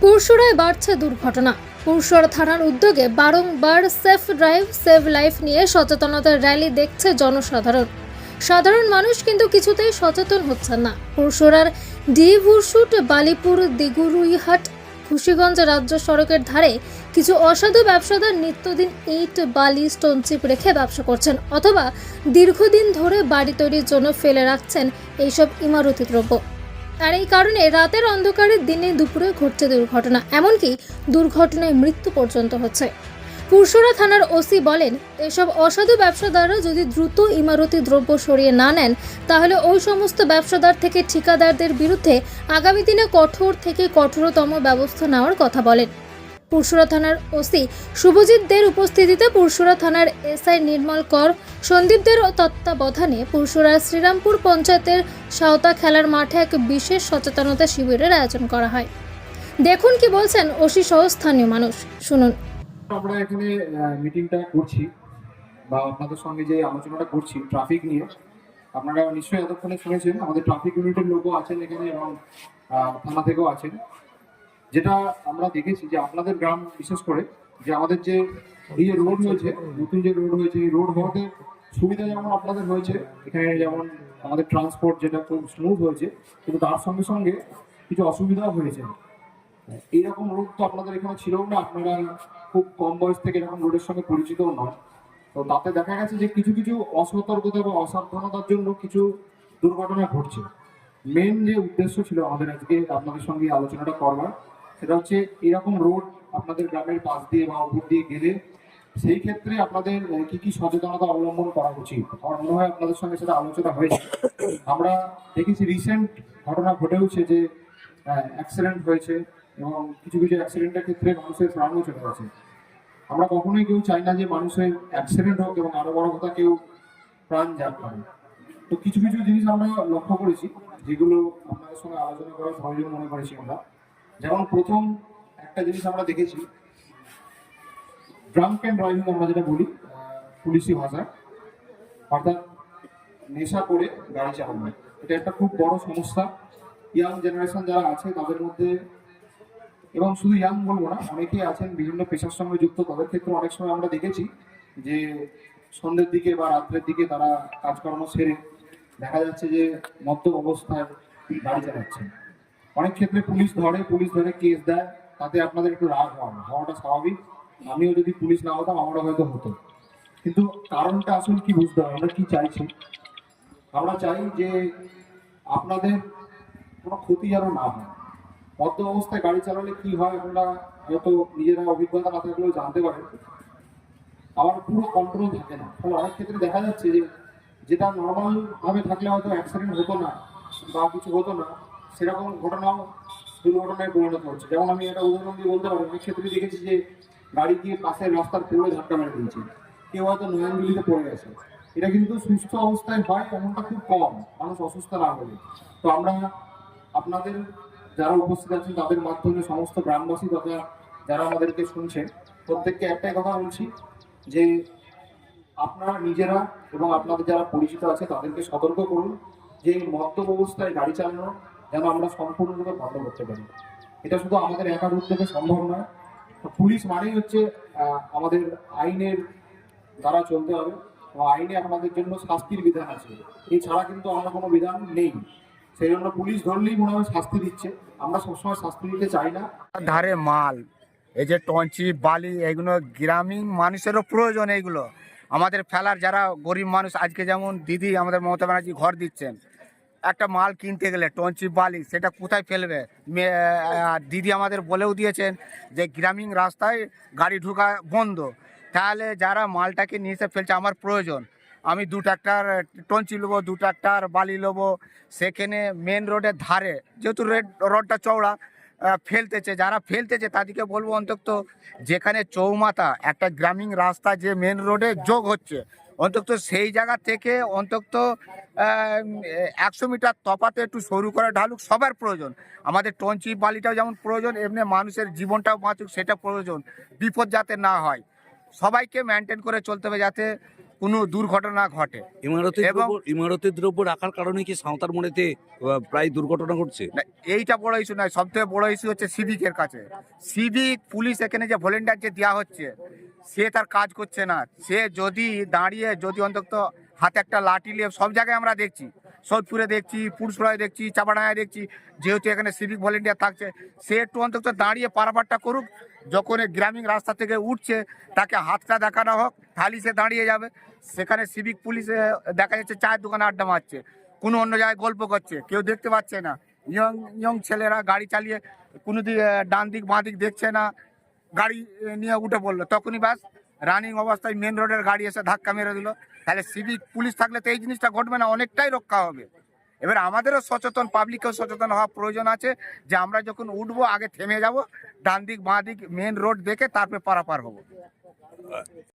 পুরসুরায় বাড়ছে দুর্ঘটনা। পুরসুরা থানার উদ্যোগে বারংবার সেফ ড্রাইভ সেভ লাইফ নিয়ে সচেতনতার র্যালি দেখছে জনসাধারণ। সাধারণ মানুষ কিন্তু কিছুতেই সচেতন হচ্ছেন না। পুরসুরার ডিভুরশুট বালিপুর দিগুরুইহাট খুশিগঞ্জ রাজ্য সড়কের ধারে কিছু অসাধু ব্যবসাদার নিত্যদিন ইট বালি স্টোন চিপ রেখে ব্যবসা করছেন, অথবা দীর্ঘদিন ধরে বাড়ি তৈরির জন্য ফেলে রাখছেন এইসব ইমারতি দ্রব্য। আর এই কারণে রাতের অন্ধকারে দিনে দুপুরে ঘটছে দুর্ঘটনা, এমনকি দুর্ঘটনায় মৃত্যু পর্যন্ত হচ্ছে। পুরসুরা থানার ওসি বলেন, এসব অসাধু ব্যবসাদাররা যদি দ্রুত ইমারতি দ্রব্য সরিয়ে না নেন, তাহলে ওই সমস্ত ব্যবসাদার থেকে ঠিকাদারদের বিরুদ্ধে আগামী দিনে কঠোর থেকে কঠোরতম ব্যবস্থা নেওয়ার কথা বলেন। পুরসুরা থানার ওসি শুভজিৎ দের উপস্থিতিতে পুরসুরা থানার এসআই নির্মল কর, সন্দীপদের তত্ত্বাবধানে পুরসুরার শ্রীরামপুর পঞ্চায়েতের সাঁওতা খেলার মাঠে এক বিশেষ সচেতনতা শিবিরের আয়োজন করা হয়। দেখুন কি বলছেন ওসি সহ স্থানীয় মানুষ, শুনুন। আমরা এখানে মিটিংটা করছি বা আপনাদের সঙ্গে যে আলোচনাটা করছি ট্রাফিক নিয়ে, আপনারা নিশ্চয়ই এতক্ষণে শুনেছেন আমাদের ট্রাফিক ইউনিটের লোকও আছেন এখানে এবং থানা থেকেও আছেন। যেটা আমরা দেখেছি যে আপনাদের গ্রাম বিশেষ করে যে আমাদের যে এই যে রোড হয়েছে, নতুন যে রোড হয়েছে, এই রোড হওয়াতে সুবিধা যেমন আপনাদের হয়েছে, এখানে যেমন আমাদের ট্রান্সপোর্ট যেটা খুব স্মুথ হয়েছে, কিন্তু তার সঙ্গে সঙ্গে কিছু অসুবিধাও হয়েছে। এইরকম রোড তো আপনাদের এখানে ছিলও না, আপনারা খুব কম বয়স থেকে এরকম রোডের সঙ্গে পরিচিতও নয়। তো তাতে দেখা গেছে যে কিছু কিছু অসতর্কতা বা অসাবধানতার জন্য কিছু দুর্ঘটনা ঘটছে। মেন যে উদ্দেশ্য ছিল আমাদের আজকে আপনাদের সঙ্গে আলোচনাটা করবার, সেটা হচ্ছে এরকম রোড আপনাদের গ্রামের পাশ দিয়ে বা উপর দিয়ে গেলে সেই ক্ষেত্রে আপনাদের কি কি সচেতনতা অবলম্বন করা উচিত। আমার মনে হয় আপনাদের সঙ্গে সেটা আলোচনা হয়েছে। আমরা দেখেছি রিসেন্ট ঘটনা ঘটেওছে যে অ্যাক্সিডেন্ট হয়েছে এবং কিছু কিছু অ্যাক্সিডেন্টের ক্ষেত্রে মানুষের প্রাণও চলে গেছে। আমরা কখনোই কেউ চাই না যে মানুষের অ্যাক্সিডেন্ট হোক এবং আরো বড় কথা কেউ প্রাণ যাক পারে। তো কিছু কিছু জিনিস আমরা লক্ষ্য করেছি যেগুলো আপনাদের সঙ্গে আলোচনা করার প্রয়োজন মনে করেছি আমরা। যেমন প্রথম একটা জিনিস আমরা দেখেছি, ড্রাঙ্ক অ্যান্ড ড্রাইভিং আমরা যেটা বলি পুলিশি ভাষায়, অর্থাৎ নেশা করে গাড়ি চালানো। এটা একটা খুব বড় সমস্যা। ইয়াং জেনারেশন যারা আছে তাদের মধ্যে, এবং শুধু ইয়াং বলবো না, অনেকেই আছেন বিভিন্ন পেশার সঙ্গে যুক্ত, তাদের ক্ষেত্রে অনেক সময় আমরা দেখেছি যে সন্ধ্যের দিকে বা রাত্রের দিকে তারা কাজকর্ম সেরে দেখা যাচ্ছে যে মদ্যপ অবস্থায় গাড়ি চালাচ্ছে। অনেক ক্ষেত্রে পুলিশ ধরে কেস দেয়, তাতে আপনাদের একটু রাগ হওয়াটা স্বাভাবিক। আমিও যদি পুলিশ না হতাম আমারও হয়তো হতো, কিন্তু কারণটা আসলে কি বুঝতে হবে, আমরা কি চাইছি। আমরা চাই যে আপনাদের কোনো ক্ষতি যেন না হয়। মদ্য অবস্থায় গাড়ি চালালে কি হয় আপনারা হয়তো নিজেরা অভিজ্ঞতা না থাকলেও জানতে পারেন, আমার পুরো কন্ট্রোল থাকে না। ফলে অনেক ক্ষেত্রে দেখা যাচ্ছে যে যেটা নর্মাল ভাবে থাকলে হয়তো অ্যাক্সিডেন্ট হতো না বা কিছু হতো না, সেরকম ঘটনাও দুর্ঘটনায় পরিণত হচ্ছে। যেমন আমি একটা উদাহরণ দিয়ে বলতে পারি, অনেক ক্ষেত্রে দেখেছি যে গাড়ি গিয়ে পাশের রাস্তার পুরো ধাক্কা মেরে দিয়েছে, কেউ হয়তো নয়নগুলিতে পড়ে গেছে। এটা কিন্তু সুস্থ অবস্থায় হয়, এমনটা খুব কম, মানুষ অসুস্থ না হলে। তো আমরা আপনাদের যারা উপস্থিত আছেন তাদের মাধ্যমে সমস্ত গ্রামবাসী তথা যারা আমাদেরকে শুনছেন প্রত্যেককে একটাই কথা বলছি যে আপনারা নিজেরা এবং আপনাদের যারা পরিচিত আছে তাদেরকে সতর্ক করুন যে এই মদ্যপ অবস্থায় গাড়ি চালানো যেন আমরা সম্পূর্ণরূপে বন্ধ করতে পারি। এটা শুধু আমাদের একার উদ্যোগে সম্ভব নয়। পুলিশ মানেই হচ্ছে আমাদের আইনের দ্বারা চলতে হবে এবং আইনে আমাদের জন্য শাস্তির বিধান আছে, এছাড়া কিন্তু আমরা কোনো বিধান নেই। সেই জন্য পুলিশ ধরলেই মনে হয় শাস্তি দিচ্ছে, আমরা সবসময় শাস্তি দিতে চাই না। ধারে মাল, এই যে টঞ্চি বালি, এগুলো গ্রামীণ মানুষেরও প্রয়োজন। এইগুলো আমাদের ফেলার, যারা গরিব মানুষ, আজকে যেমন দিদি আমাদের মমতা ব্যানার্জি ঘর দিচ্ছেন, একটা মাল কিনতে গেলে টঞ্চি বালি সেটা কোথায় ফেলবে? দিদি আমাদের বলেও দিয়েছেন যে গ্রামীণ রাস্তায় গাড়ি ঢোকা বন্ধ। তাহলে যারা মালটাকে নিয়ে এসে ফেলছে, আমার প্রয়োজন, আমি 2 ট্রাক্টর টঞ্চি নেবো, 2 ট্রাক্টর বালি নেবো, সেখানে মেন রোডের ধারে যেহেতু রোডটা চওড়া ফেলতেছে, যারা ফেলতেছে তাদেরকে বলবো অন্তত যেখানে চৌমাথা একটা গ্রামীণ রাস্তা যে মেন রোডে যোগ হচ্ছে, অন্তত সেই জায়গা থেকে অন্তত 100 মিটার তফাতে একটু সরু করে ঢালুক। সবার প্রয়োজন, আমাদের টঞ্চি বালিটাও যেমন প্রয়োজন, এমনি মানুষের জীবনটাও বাঁচুক, সেটা প্রয়োজন। বিপদ যাতে না হয়, সবাইকে মেনটেন করে চলতে হবে, যাতে কোনো দুর্ঘটনা ঘটে। এবং ইমারতের দ্রব্য রাখার কারণে কি সাঁওতার মোড়েতে প্রায় দুর্ঘটনা ঘটছে? না, এইটা বড় ইস্যু নয়, সব থেকে বড় ইস্যু হচ্ছে সিভিকের কাছে। সিভিক পুলিশ এখানে যে ভলেন্টিয়ার যে দেওয়া হচ্ছে, সে তার কাজ করছে না। সে যদি দাঁড়িয়ে যদি অন্তত হাতে একটা লাঠি নিয়ে, সব জায়গায় আমরা দেখছি, সোদপুরে দেখছি, পুরসরায় দেখছি, চাপাডাঙ্গায় দেখছি, যেহেতু এখানে সিভিক ভলেন্টিয়ার থাকছে, সে একটু অন্তত দাঁড়িয়ে পারাপারটা করুক। যখন এই গ্রামীণ রাস্তা থেকে উঠছে, তাকে হাতটা দেখানো হোক, তাহলে সে দাঁড়িয়ে যাবে। সেখানে সিভিক পুলিশে দেখা যাচ্ছে চায়ের দোকানে আড্ডা মারছে, কোনো অন্য জায়গায় গল্প করছে, কেউ দেখতে পাচ্ছে না। ইয়ং ইয়ং ছেলেরা গাড়ি চালিয়ে কোনো ডান দিক বাঁ দিক দেখছে না, গাড়ি নিয়ে উঠে পড়লো, তখনই ব্যাস রানিং অবস্থায় মেন রোডের গাড়ি এসে ধাক্কা মেরে দিল। তাহলে সিভিক পুলিশ থাকলে তো এই জিনিসটা ঘটবে না, অনেকটাই রক্ষা হবে। এবার আমাদেরও সচেতন, পাবলিকও সচেতন হওয়া প্রয়োজন আছে, যে আমরা যখন উঠবো আগে থেমে যাব, ডান দিক বাঁ দিক মেন রোড দেখে তারপরে পারাপার হবো।